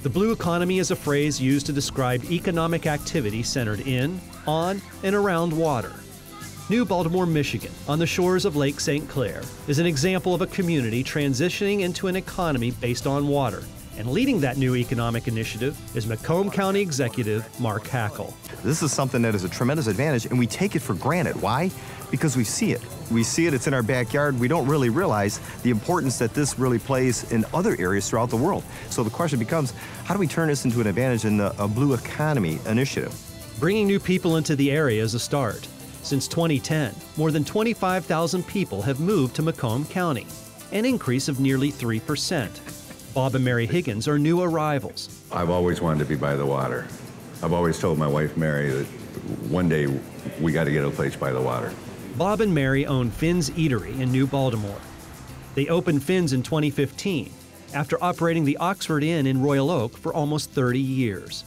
The blue economy is a phrase used to describe economic activity centered in, on, and around water. New Baltimore, Michigan, on the shores of Lake St. Clair, is an example of a community transitioning into an economy based on water. And leading that new economic initiative is Macomb County Executive Mark HACKEL. This is something that is a tremendous advantage, and we take it for granted. Why? Because we see it. We see it, it's in our backyard. We don't really realize the importance that this really plays in other areas throughout the world. So the question becomes, how do we turn this into an advantage in a blue economy initiative? Bringing new people into the area is a start. Since 2010, more than 25,000 people have moved to Macomb County, an increase of nearly 3%. Bob and Mary Higgins are new arrivals. I've always wanted to be by the water. I've always told my wife, Mary, that one day we got to get a place by the water. Bob and Mary own Finn's Eatery in New Baltimore. They opened Finn's in 2015 after operating the Oxford Inn in Royal Oak for almost 30 years.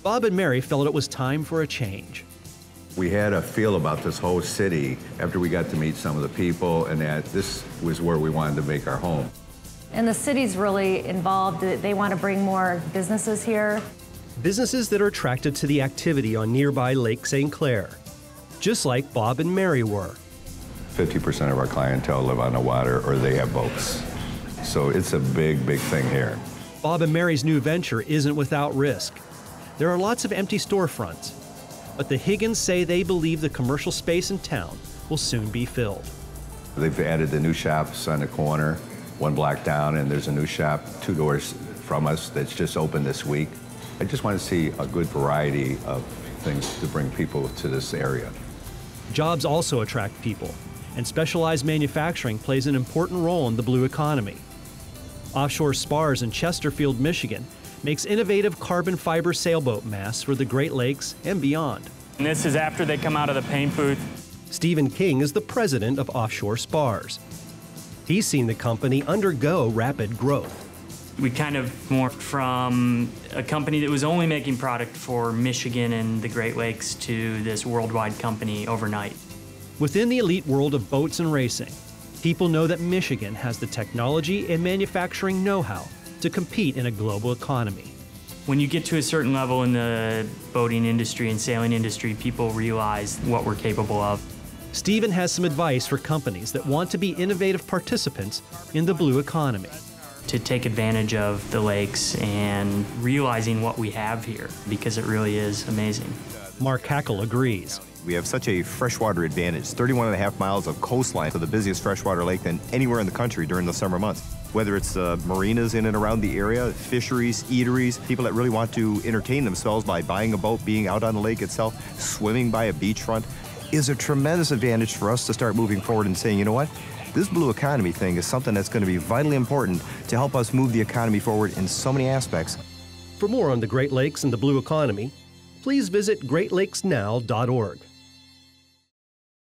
Bob and Mary felt it was time for a change. We had a feel about this whole city after we got to meet some of the people, and that this was where we wanted to make our home. And the city's really involved. They want to bring more businesses here. Businesses that are attracted to the activity on nearby Lake St. Clair, just like Bob and Mary were. 50% of our clientele live on the water or they have boats. So it's a big, big thing here. Bob and Mary's new venture isn't without risk. There are lots of empty storefronts, but the Higgins say they believe the commercial space in town will soon be filled. They've added the new shops on the corner, one block down, and there's a new shop 2 doors from us that's just opened this week. I just want to see a good variety of things to bring people to this area. Jobs also attract people, and specialized manufacturing plays an important role in the blue economy. Offshore Spars in Chesterfield, Michigan, makes innovative carbon fiber sailboat masts for the Great Lakes and beyond. And this is after they come out of the paint booth. Stephen King is the president of Offshore Spars. He's seen the company undergo rapid growth. We kind of morphed from a company that was only making product for Michigan and the Great Lakes to this worldwide company overnight. Within the elite world of boats and racing, people know that Michigan has the technology and manufacturing know-how to compete in a global economy. When you get to a certain level in the boating industry and sailing industry, people realize what we're capable of. Stephen has some advice for companies that want to be innovative participants in the blue economy. To take advantage of the lakes and realizing what we have here, because it really is amazing. Mark HACKEL agrees. We have such a freshwater advantage, 31.5 miles of coastline to the busiest freshwater lake than anywhere in the country during the summer months. Whether it's marinas in and around the area, fisheries, eateries, people that really want to entertain themselves by buying a boat, being out on the lake itself, swimming by a beachfront, is a tremendous advantage for us to start moving forward and saying, you know what? This blue economy thing is something that's going to be vitally important to help us move the economy forward in so many aspects. For more on the Great Lakes and the blue economy, please visit greatlakesnow.org.